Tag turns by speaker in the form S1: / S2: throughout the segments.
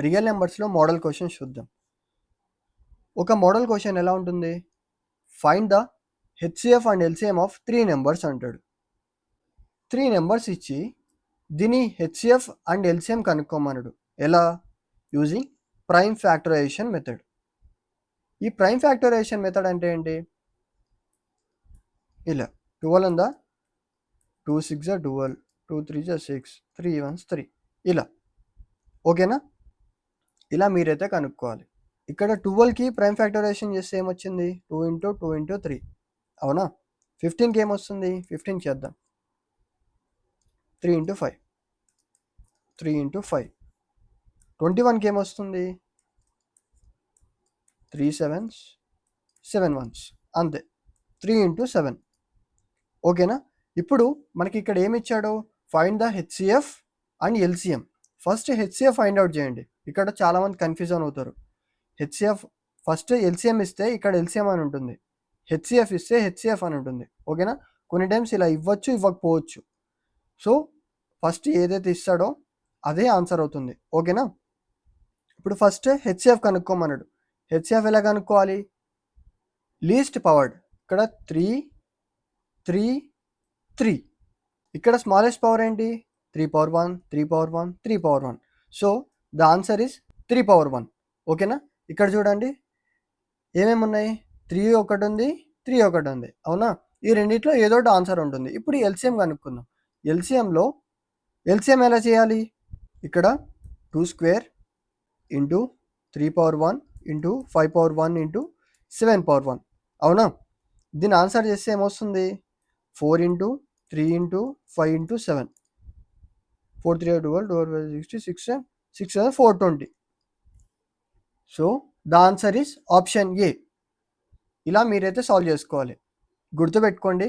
S1: Real నెంబర్స్లో model question చూద్దాం. ఒక model question ఎలా ఉంటుంది? Find the HCF and LCM of 3 numbers అంటాడు. 3 నెంబర్స్ ఇచ్చి దీని హెచ్సిఎఫ్ అండ్ ఎల్సిఎం కనుక్కోమన్నాడు. ఎలా? Using prime factorization method. ఈ ప్రైమ్ ఫ్యాక్టరైజేషన్ మెథడ్ అంటే ఏంటి? ఇలా 12 ఉందా, 2 6 12, 2 3 6, 3 1 3 ఇలా. ఓకేనా? ఇలా మీరైతే కనుక్కోవాలి. ఇక్కడ 12కి ప్రైమ్ ఫ్యాక్టరైజేషన్ చేస్తే ఏమొచ్చింది? 2 ఇంటూ 2 ఇంటూ 3 అవునా? 15కి ఏమొస్తుంది? 15 చేద్దాం, 3 ఇంటూ 5, 3 ఇంటూ 5. 21కి ఏమొస్తుంది? 3 7s, 7 1s అంతే, 3 ఇంటూ 7. ఓకేనా? ఇప్పుడు మనకి ఇక్కడ ఏమి ఇచ్చాడు? Find the HCF and LCM. First HCF find out చేయండి. ఇక్కడ చాలామంది కన్ఫ్యూజన్ అవుతారు. హెచ్సిఎఫ్ ఫస్ట్ ఎల్సిఎం ఇస్తే ఇక్కడ ఎల్సిఎం అని ఉంటుంది, హెచ్సిఎఫ్ ఇస్తే హెచ్సిఎఫ్ అని ఉంటుంది. ఓకేనా? కొన్ని టైమ్స్ ఇలా ఇవ్వచ్చు, ఇవ్వకపోవచ్చు. సో ఫస్ట్ ఏదైతే ఇస్తాడో అదే ఆన్సర్ అవుతుంది. ఓకేనా? ఇప్పుడు ఫస్ట్ హెచ్సిఎఫ్ కనుక్కోమన్నాడు. హెచ్సిఎఫ్ ఎలా కనుక్కోవాలి? Least powered. ఇక్కడ 3 3 3. ఇక్కడ స్మాలెస్ట్ పవర్ ఏంటి? 3 power 1, 3 power 1, 3 power 1. So the answer is 3 power 1. ఓకేనా? ఇక్కడ చూడండి ఏమేమి ఉన్నాయి? 3 ఒకటి ఉంది, 3 ఒకటి ఉంది, అవునా? ఈ రెండిట్లో ఏదో ఒకటి ఆన్సర్ ఉంటుంది. ఇప్పుడు ఎల్సిఎం కనుక్కుందాం. ఎల్సిఎం ఎలా చేయాలి? ఇక్కడ 2 square into 3 power 1 into 5 power 1 into 7 power 1 అవునా? దీని ఆన్సర్ చేస్తే ఏమొస్తుంది? 4 into 3 into 5 into 7, 4 3 12, 12 60, 6 7 420. So the answer is option A. ఇలా మీరైతే సాల్వ్ చేసుకోవాలి. గుర్తుపెట్టుకోండి,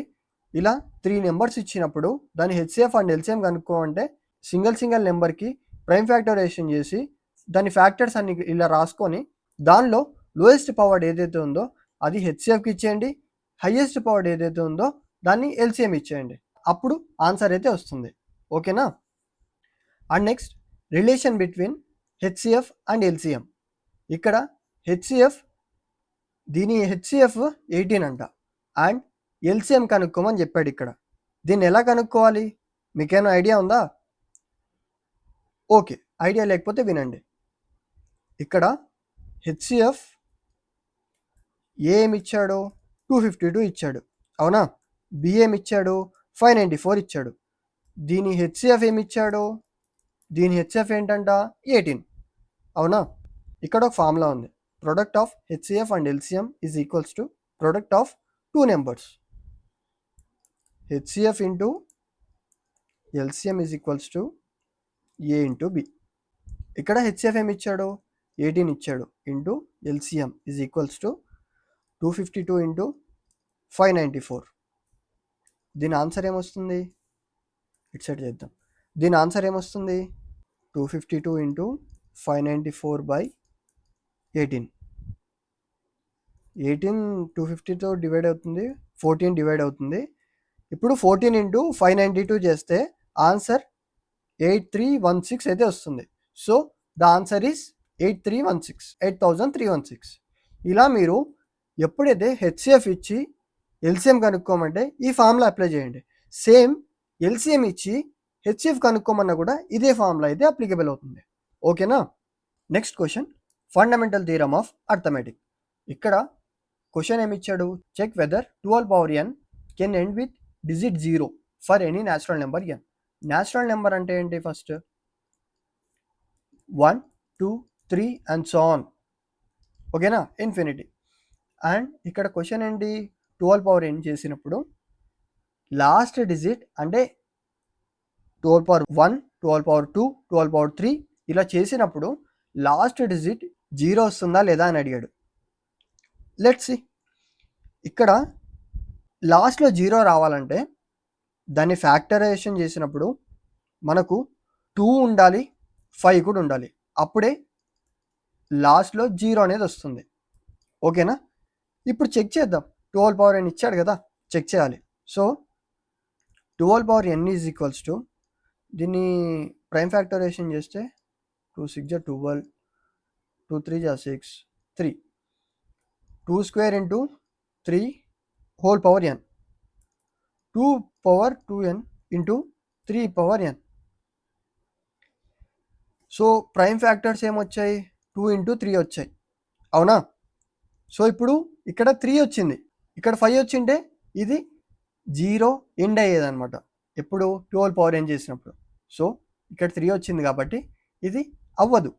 S1: ఇలా 3 నెంబర్స్ ఇచ్చినప్పుడు దాని హెచ్సిఎఫ్ అండ్ ఎల్సిఎం కనుక్కోమంటే సింగిల్ నెంబర్కి ప్రైమ్ ఫ్యాక్టరైజేషన్ చేసి దాని ఫ్యాక్టర్స్ అన్ని ఇలా రాసుకొని దానిలో లోయెస్ట్ పవర్ ఏదైతే ఉందో అది హెచ్సిఎఫ్కి ఇచ్చేయండి, హైయెస్ట్ పవర్ ఏదైతే ఉందో దాన్ని ఎల్సిఎం ఇచ్చేయండి. అప్పుడు ఆన్సర్ అయితే వస్తుంది. ఓకేనా? And next relation between HCF and LCM. ఇక్కడ హెచ్సిఎఫ్, దీని హెచ్సిఎఫ్ 18 అంట అండ్ ఎల్సిఎం కనుక్కోమని చెప్పాడు. ఇక్కడ దీన్ని ఎలా కనుక్కోవాలి? మీకేమైనా ఐడియా ఉందా? ఓకే, ఐడియా లేకపోతే వినండి. ఇక్కడ హెచ్సిఎఫ్ ఏమి ఇచ్చాడు? 252 ఇచ్చాడు, అవునా? బిఏం ఇచ్చాడు? 594 ఇచ్చాడు. దీని హెచ్సిఎఫ్ ఏమి ఇచ్చాడు? దీని హెచ్సిఎఫ్ ఏంటంట? 18, అవునా? ఇక్కడ ఒక ఫార్ములా ఉంది. Product of HCF and LCM is equals to product of 2 numbers. HCF into LCM is equals to a into b. ఇక్కడ హెచ్సిఎఫ్ ఏమి ఇచ్చాడు? 18 ఇచ్చాడు into LCM is equals to 252 into 594. దీని ఆన్సర్ ఏమొస్తుంది? ఇట్ సైడ్ చేద్దాం. దీని answer ఏమొస్తుంది? 252 into 594/18. 18 250తో divide అవుతుంది, 14 డివైడ్ అవుతుంది. ఇప్పుడు 14 ఇంటూ 592 చేస్తే ఆన్సర్ 8316 అయితే వస్తుంది. So the answer is 8316, 8316. ఇలా మీరు ఎప్పుడైతే హెచ్సిఎఫ్ ఇచ్చి ఎల్సిఎం కనుక్కోమంటే ఈ ఫార్ములా అప్లై చేయండి. సేమ్ ఎల్సిఎం ఇచ్చి హెచ్సిఎఫ్ కనుక్కోమన్నా కూడా ఇదే ఫార్ములా అయితే అప్లికేబుల్ అవుతుంది. ఓకేనా? Next question, fundamental theorem of arithmetic. ఇక్కడ క్వశ్చన్ ఏమి ఇచ్చాడు? Check whether 12 power n can end with digit 0 for any natural number n. Natural number అంటే ఏంటి? First 1 2 3 and so on. ఓకేనా? ఇన్ఫినిటీ. అండ్ ఇక్కడ క్వశ్చన్ ఏంటి? 12 పవర్ n చేసినప్పుడు last digit అంటే 12 పవర్ 1, 12 పవర్ 2, 12 పవర్ 3 ఇలా చేసినప్పుడు లాస్ట్ డిజిట్ 0 వస్తుందా లేదా అని అడిగాడు. Let's see. ఇక్కడ లాస్ట్లో 0 రావాలంటే దాన్ని ఫ్యాక్టరైజేషన్ చేసినప్పుడు మనకు 2 ఉండాలి, 5 కూడా ఉండాలి. అప్పుడే లాస్ట్లో 0 అనేది వస్తుంది. ఓకేనా? ఇప్పుడు చెక్ చేద్దాం. 12 పవర్ n ఇచ్చాడు కదా, చెక్ చేయాలి. So 12 power n is equals to, దీన్ని ప్రైమ్ ఫ్యాక్టరైజేషన్ చేస్తే 2 6 जा 12, 2 3 जा 6, 3. 2 square into 3 whole power n. 2 power 2n into 3 power n. So prime factors ఏమొచ్చాయి, 2 into 3 వచ్చాయి, అవునా? సో ఇప్పుడు ఇక్కడ 3 వచ్చింది, ఇక్కడ 5 వచ్చింటే ఇది 0 ఎండ్ అయ్యేది అనమాట, ఎప్పుడు 12 పవర్ n చేసినప్పుడు. సో ఇక్కడ 3 వచ్చింది కాబట్టి ఇది అవ్వదు.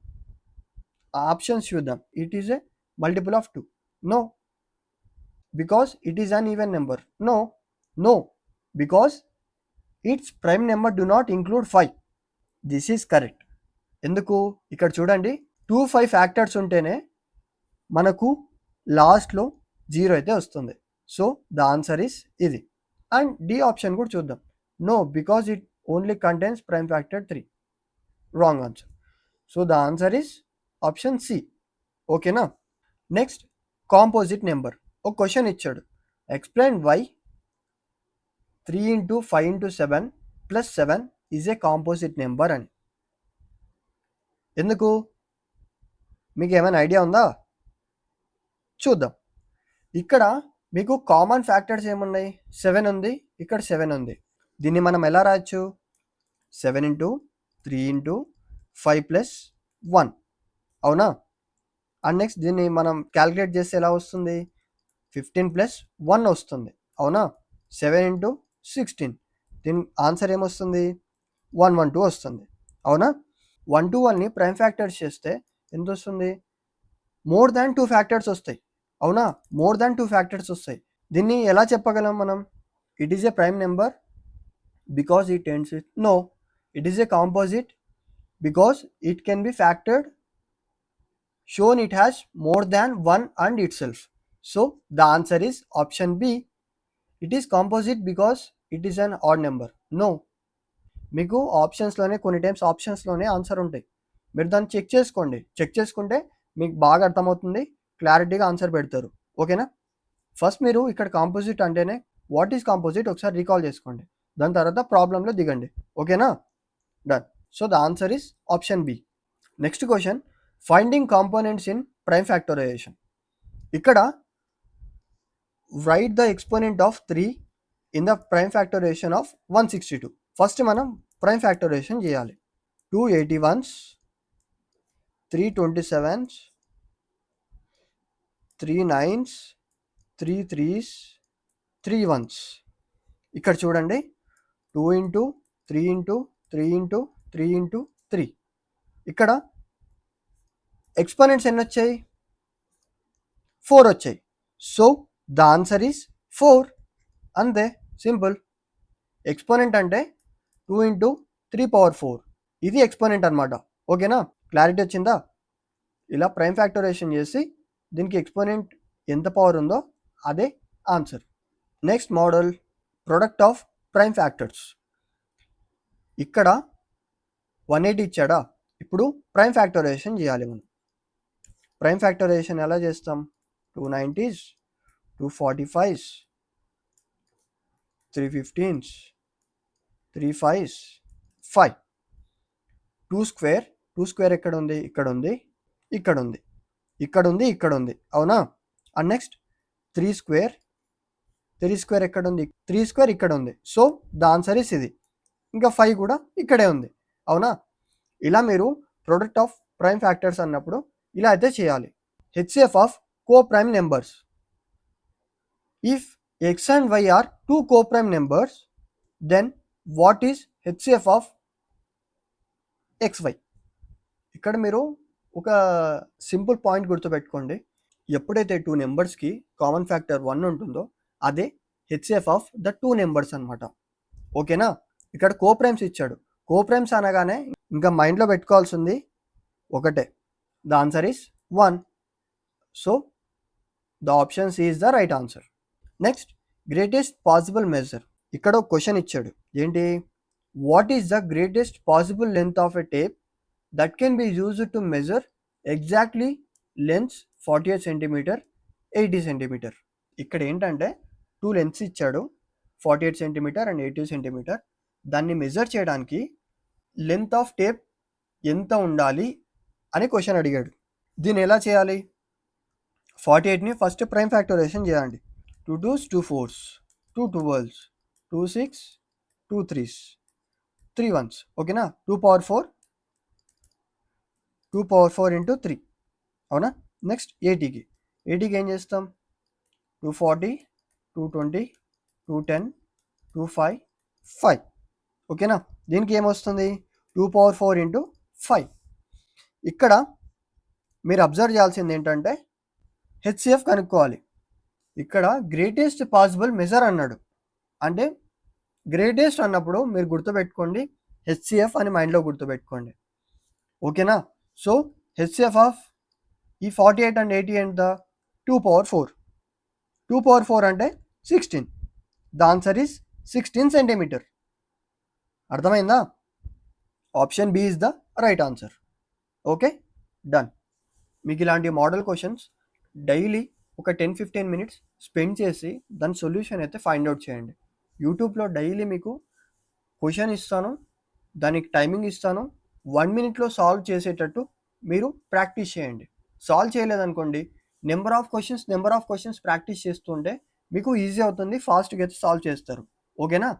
S1: ఆప్షన్స్ చూద్దాం. It is a multiple of 2. No, because it is an even number. No, no, because it's prime number do not include 5. This is correct. ఎందుకు, ఇక్కడ చూడండి 2 5 ఫ్యాక్టర్స్ ఉంటేనే మనకు లాస్ట్లో 0 అయితే వస్తుంది. సో ద ఆన్సర్ ఈస్ ఇది. అండ్ డి ఆప్షన్ కూడా చూద్దాం. No, because it only contains prime factor 3. Wrong answer. So the answer is option C. ఓకేనా? Next, composite number. ఒక క్వశ్చన్ ఇచ్చాడు, explain why 3 into 5 into 7 plus 7 is a composite number అని. ఎందుకు, మీకు ఏమైనా idea ఉందా? చూద్దాం. ఇక్కడ మీకు కామన్ ఫ్యాక్టర్స్ ఏమున్నాయి, 7 ఉంది, ఇక్కడ 7 ఉంది. దీన్ని మనం ఎలా రాయొచ్చు, 7 into 3 into 5 plus 1, అవునా? అండ్ నెక్స్ట్ దీన్ని మనం క్యాలిక్యులేట్ చేస్తే ఎలా వస్తుంది, 15 plus 1 వస్తుంది, అవునా? 7 into 16, దీని ఆన్సర్ ఏమొస్తుంది, 112 వస్తుంది, అవునా? 121ని ప్రైమ్ ఫ్యాక్టర్స్ చేస్తే ఎంత వస్తుంది, మోర్ దాన్ 2 ఫ్యాక్టర్స్ వస్తాయి, అవునా? మోర్ దాన్ 2 ఫ్యాక్టర్స్ వస్తాయి. దీన్ని ఎలా చెప్పగలం మనం, it is a prime number because it ends with, no, it is a composite because it can be factored shown it has more than 1 and itself. So the answer is option B. It is composite because it is an odd number. No, మీకు ఆప్షన్స్లోనే కొన్ని times ఆప్షన్స్లోనే answer ఉంటాయి, మీరు దాన్ని check చేసుకోండి. Check చేసుకుంటే మీకు బాగా అర్థమవుతుంది, క్లారిటీగా ఆన్సర్ పెడతారు. ఓకేనా? ఫస్ట్ మీరు ఇక్కడ కాంపోజిట్ అంటేనే వాట్ ఈస్ కాంపోజిట్ ఒకసారి రీకాల్ చేసుకోండి, దాని తర్వాత ప్రాబ్లంలో దిగండి. ఓకేనా? Done. So the answer is option B. Next question, finding components in prime factorization. ఇక్కడ right the exponent of 3 in the prime factorization of 162. First మనం ప్రైమ్ ఫ్యాక్టరైజేషన్ చేయాలి. 2 81s, 3 27s, 3 9s, 3 3s, 3 1s. ఇక్కడ చూడండి 2 into 3 into 3 into 3 into 3. ఇక్కడ exponents ఎన్ని వచ్చాయి, 4 వచ్చాయి. So the answer is 4. అంతే, సింపుల్. ఎక్స్పోనెంట్ అంటే 2 into 3 power 4, ఇది ఎక్స్పోనెంట్ అనమాట. ఓకేనా? క్లారిటీ వచ్చిందా? ఇలా ప్రైమ్ ఫ్యాక్టరైజేషన్ చేసి దీనికి ఎక్స్పోనెంట్ ఎంత పవర్ ఉందో అదే answer. Next model, product of prime factors. ఇక్కడ 180 ఇచ్చాడా, ఇప్పుడు ప్రైమ్ ఫ్యాక్టరైజేషన్ చేయాలి మనం. ప్రైమ్ ఫ్యాక్టరైజేషన్ ఎలా చేస్తాం, 290s, 245s, 315s, 35s, 5. 2 square, 2 square ఎక్కడ ఉంది, ఇక్కడ ఉంది, ఇక్కడ ఉంది, ఇక్కడ ఉంది, ఇక్కడ ఉంది, అవునా? అండ్ నెక్స్ట్ 3 స్క్వేర్, 3 స్క్వేర్ ఎక్కడ ఉంది, 3 స్క్వేర్ ఇక్కడ ఉంది. సో ద ఆన్సర్ ఇస్ ఇది. ఇంకా 5 కూడా ఇక్కడే ఉంది, అవునా? ఇలా మీరు ప్రొడక్ట్ ఆఫ్ ప్రైమ్ ఫ్యాక్టర్స్ అన్నప్పుడు ఇలా అయితే చేయాలి. HCF of coprime numbers. If x and y are 2 coprime numbers, then what is HCF of XY? ఇక్కడ మీరు ఒక సింపుల్ పాయింట్ గుర్తుపెట్టుకోండి, ఎప్పుడైతే 2 నెంబర్స్కి కామన్ ఫ్యాక్టర్ 1 ఉంటుందో అదే హెచ్సిఎఫ్ ఆఫ్ ద 2 నెంబర్స్ అనమాట. ఓకేనా? ఇక్కడ కోప్రైమ్స్ ఇచ్చాడు, కోప్రైమ్స్ అనగానే ఇంకా మైండ్లో పెట్టుకోవాల్సింది ఒకటే, the answer is 1. So the option C is the right answer. Next, greatest possible measure. ఇక్కడ ఒక క్వశ్చన్ ఇచ్చాడు, ఏంటి, what is the greatest possible length of a tape that can be used to measure exactly lengths 48 centimetre, 80 centimetre. ఇక్కడ ఏంటంటే 2 lengths ఇచ్చాడు, 48 centimetre and 80 centimetre. దాన్ని measure చేయడానికి length of tape ఎంత ఉండాలి అని క్వశ్చన్ అడిగాడు. దీన్ని ఎలా చేయాలి? 48ని ఫస్ట్ ప్రైమ్ ఫ్యాక్టరైజేషన్ చేయండి. 2 2s 2 4s 2 12s 2 6 2 3s 3 1s. ఓకేనా? 2 పవర్ 4 ఇంటూ 3. అవునా? నెక్స్ట్ 80కి ఏం చేస్తాం? 240 220 210 25 5. ఓకేనా? దీనికి ఏమొస్తుంది? 2 పవర్ 4 ఇంటూ 5. ఇక్కడ మీరు అబ్జర్వ్ చేయాల్సింది ఏంటంటే హెచ్సిఎఫ్ కనుక్కోవాలి. ఇక్కడ గ్రేటెస్ట్ పాసిబుల్ మెజర్ అన్నాడు. అంటే గ్రేటెస్ట్ అన్నప్పుడు మీరు గుర్తుపెట్టుకోండి హెచ్సిఎఫ్ అని మైండ్లో గుర్తుపెట్టుకోండి. ఓకేనా? సో హెచ్సిఎఫ్ ఆఫ్ ఈ 48 అండ్ 80 ఎంత? 2 పవర్ 4. 2 పవర్ 4 అంటే 16. The answer is 16 centimetre. అర్థమైందా? Option B is the right answer. Okay, done. మీకు ఇలాంటి మోడల్ క్వశ్చన్స్ డైలీ ఒక 10-15 మినిట్స్ స్పెండ్ చేసి దాని సొల్యూషన్ అయితే ఫైండ్ అవుట్ చేయండి. యూట్యూబ్లో డైలీ మీకు క్వశ్చన్ ఇస్తాను, దానికి టైమింగ్ ఇస్తాను. 1 మినిట్లో సాల్వ్ చేసేటట్టు మీరు ప్రాక్టీస్ చేయండి. సాల్వ్ చేయలేదనుకోండి, నెంబర్ ఆఫ్ క్వశ్చన్స్ ప్రాక్టీస్ చేస్తుంటే మీకు ఈజీ అవుతుంది, ఫాస్ట్గా అయితే సాల్వ్ చేస్తారు. ఓకేనా?